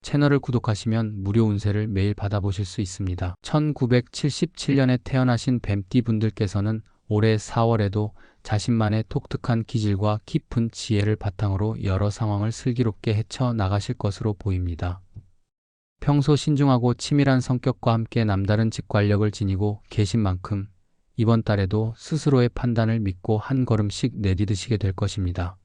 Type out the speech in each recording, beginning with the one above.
채널을 구독하시면 무료 운세를 매일 받아보실 수 있습니다. 1977년에 태어나신 뱀띠 분들께서는 올해 4월에도 자신만의 독특한 기질과 깊은 지혜를 바탕으로 여러 상황을 슬기롭게 헤쳐나가실 것으로 보입니다. 평소 신중하고 치밀한 성격과 함께 남다른 직관력을 지니고 계신 만큼 이번 달에도 스스로의 판단을 믿고 한 걸음씩 내디디시게 될 것입니다.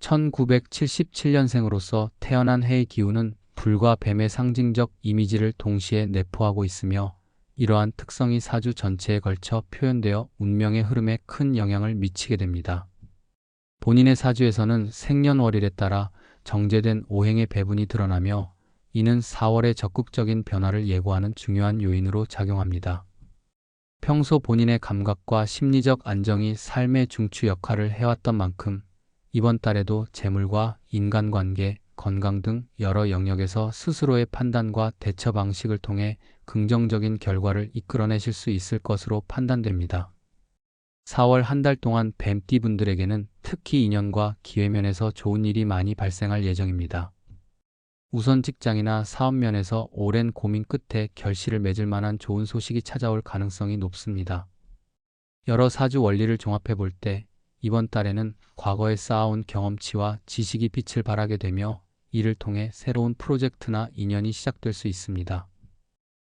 1977년생으로서 태어난 해의 기운은 불과 뱀의 상징적 이미지를 동시에 내포하고 있으며 이러한 특성이 사주 전체에 걸쳐 표현되어 운명의 흐름에 큰 영향을 미치게 됩니다. 본인의 사주에서는 생년월일에 따라 정제된 오행의 배분이 드러나며 이는 4월의 적극적인 변화를 예고하는 중요한 요인으로 작용합니다. 평소 본인의 감각과 심리적 안정이 삶의 중추 역할을 해왔던 만큼 이번 달에도 재물과 인간관계, 건강 등 여러 영역에서 스스로의 판단과 대처 방식을 통해 긍정적인 결과를 이끌어내실 수 있을 것으로 판단됩니다. 4월 한 달 동안 뱀띠 분들에게는 특히 인연과 기회면에서 좋은 일이 많이 발생할 예정입니다. 우선 직장이나 사업면에서 오랜 고민 끝에 결실을 맺을 만한 좋은 소식이 찾아올 가능성이 높습니다. 여러 사주 원리를 종합해 볼 때 이번 달에는 과거에 쌓아온 경험치와 지식이 빛을 발하게 되며 이를 통해 새로운 프로젝트나 인연이 시작될 수 있습니다.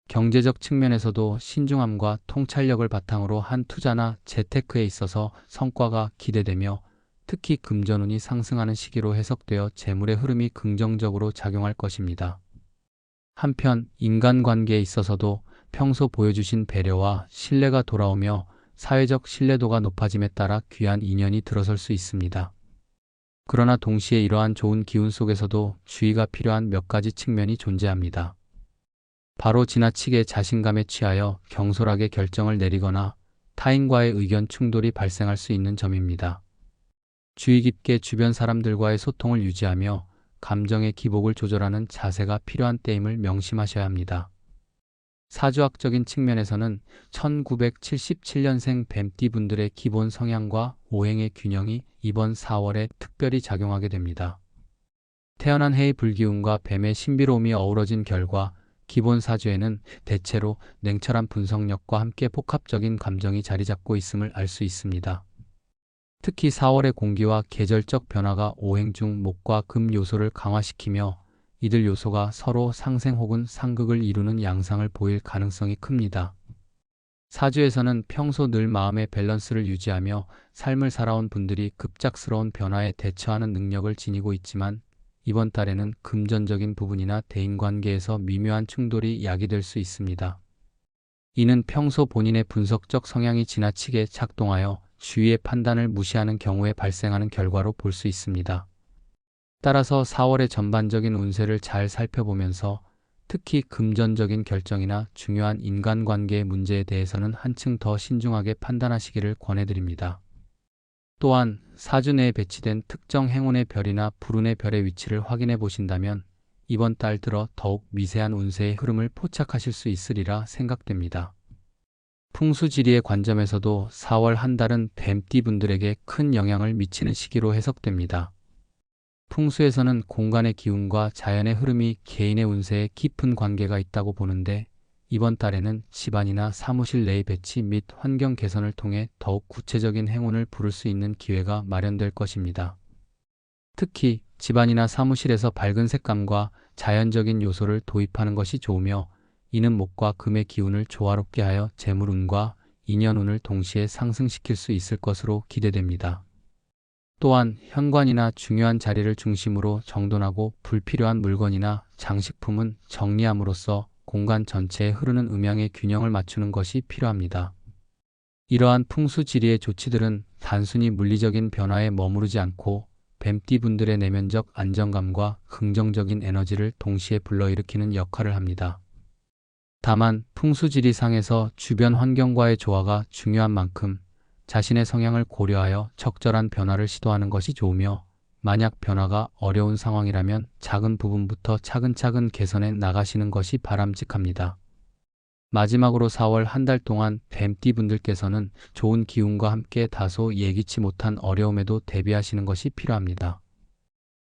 경제적 측면에서도 신중함과 통찰력을 바탕으로 한 투자나 재테크에 있어서 성과가 기대되며 특히 금전운이 상승하는 시기로 해석되어 재물의 흐름이 긍정적으로 작용할 것입니다. 한편 인간관계에 있어서도 평소 보여주신 배려와 신뢰가 돌아오며 사회적 신뢰도가 높아짐에 따라 귀한 인연이 들어설 수 있습니다. 그러나 동시에 이러한 좋은 기운 속에서도 주의가 필요한 몇 가지 측면이 존재합니다. 바로 지나치게 자신감에 취하여 경솔하게 결정을 내리거나 타인과의 의견 충돌이 발생할 수 있는 점입니다. 주의 깊게 주변 사람들과의 소통을 유지하며 감정의 기복을 조절하는 자세가 필요한 때임을 명심하셔야 합니다. 사주학적인 측면에서는 1977년생 뱀띠 분들의 기본 성향과 오행의 균형이 이번 4월에 특별히 작용하게 됩니다. 태어난 해의 불기운과 뱀의 신비로움이 어우러진 결과 기본 사주에는 대체로 냉철한 분석력과 함께 복합적인 감정이 자리 잡고 있음을 알 수 있습니다. 특히 4월의 공기와 계절적 변화가 오행 중 목과 금 요소를 강화시키며 이들 요소가 서로 상생 혹은 상극을 이루는 양상을 보일 가능성이 큽니다. 사주에서는 평소 늘 마음의 밸런스를 유지하며 삶을 살아온 분들이 급작스러운 변화에 대처하는 능력을 지니고 있지만 이번 달에는 금전적인 부분이나 대인관계에서 미묘한 충돌이 야기될 수 있습니다. 이는 평소 본인의 분석적 성향이 지나치게 작동하여 주위의 판단을 무시하는 경우에 발생하는 결과로 볼 수 있습니다. 따라서 4월의 전반적인 운세를 잘 살펴보면서 특히 금전적인 결정이나 중요한 인간관계의 문제에 대해서는 한층 더 신중하게 판단하시기를 권해드립니다. 또한 사주 내에 배치된 특정 행운의 별이나 불운의 별의 위치를 확인해 보신다면 이번 달 들어 더욱 미세한 운세의 흐름을 포착하실 수 있으리라 생각됩니다. 풍수지리의 관점에서도 4월 한 달은 뱀띠 분들에게 큰 영향을 미치는 시기로 해석됩니다. 풍수에서는 공간의 기운과 자연의 흐름이 개인의 운세에 깊은 관계가 있다고 보는데 이번 달에는 집안이나 사무실 내의 배치 및 환경 개선을 통해 더욱 구체적인 행운을 부를 수 있는 기회가 마련될 것입니다. 특히 집안이나 사무실에서 밝은 색감과 자연적인 요소를 도입하는 것이 좋으며 이는 목과 금의 기운을 조화롭게 하여 재물운과 인연운을 동시에 상승시킬 수 있을 것으로 기대됩니다. 또한 현관이나 중요한 자리를 중심으로 정돈하고 불필요한 물건이나 장식품은 정리함으로써 공간 전체에 흐르는 음양의 균형을 맞추는 것이 필요합니다. 이러한 풍수지리의 조치들은 단순히 물리적인 변화에 머무르지 않고 뱀띠 분들의 내면적 안정감과 긍정적인 에너지를 동시에 불러일으키는 역할을 합니다. 다만 풍수지리상에서 주변 환경과의 조화가 중요한 만큼 자신의 성향을 고려하여 적절한 변화를 시도하는 것이 좋으며 만약 변화가 어려운 상황이라면 작은 부분부터 차근차근 개선해 나가시는 것이 바람직합니다. 마지막으로 4월 한 달 동안 뱀띠 분들께서는 좋은 기운과 함께 다소 예기치 못한 어려움에도 대비하시는 것이 필요합니다.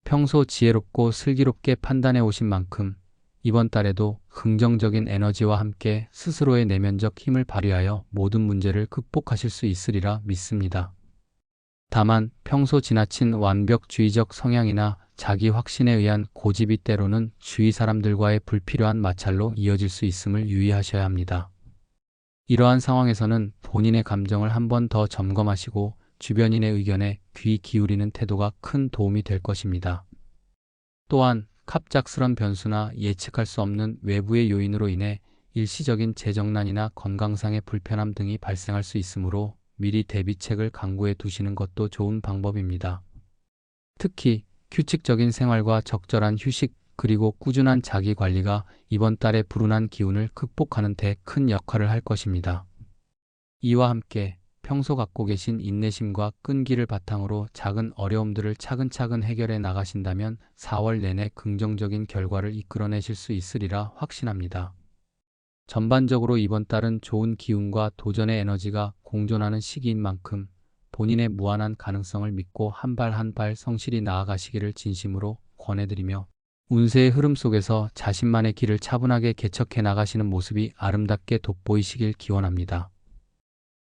평소 지혜롭고 슬기롭게 판단해 오신 만큼 이번 달에도 긍정적인 에너지와 함께 스스로의 내면적 힘을 발휘하여 모든 문제를 극복하실 수 있으리라 믿습니다. 다만 평소 지나친 완벽주의적 성향이나 자기 확신에 의한 고집이 때로는 주위 사람들과의 불필요한 마찰로 이어질 수 있음을 유의하셔야 합니다. 이러한 상황에서는 본인의 감정을 한 번 더 점검하시고 주변인의 의견에 귀 기울이는 태도가 큰 도움이 될 것입니다. 또한 갑작스런 변수나 예측할 수 없는 외부의 요인으로 인해 일시적인 재정난이나 건강상의 불편함 등이 발생할 수 있으므로 미리 대비책을 강구해 두시는 것도 좋은 방법입니다. 특히 규칙적인 생활과 적절한 휴식 그리고 꾸준한 자기 관리가 이번 달의 불운한 기운을 극복하는 데 큰 역할을 할 것입니다. 이와 함께 평소 갖고 계신 인내심과 끈기를 바탕으로 작은 어려움들을 차근차근 해결해 나가신다면 4월 내내 긍정적인 결과를 이끌어내실 수 있으리라 확신합니다. 전반적으로 이번 달은 좋은 기운과 도전의 에너지가 공존하는 시기인 만큼 본인의 무한한 가능성을 믿고 한 발 한 발 성실히 나아가시기를 진심으로 권해드리며 운세의 흐름 속에서 자신만의 길을 차분하게 개척해 나가시는 모습이 아름답게 돋보이시길 기원합니다.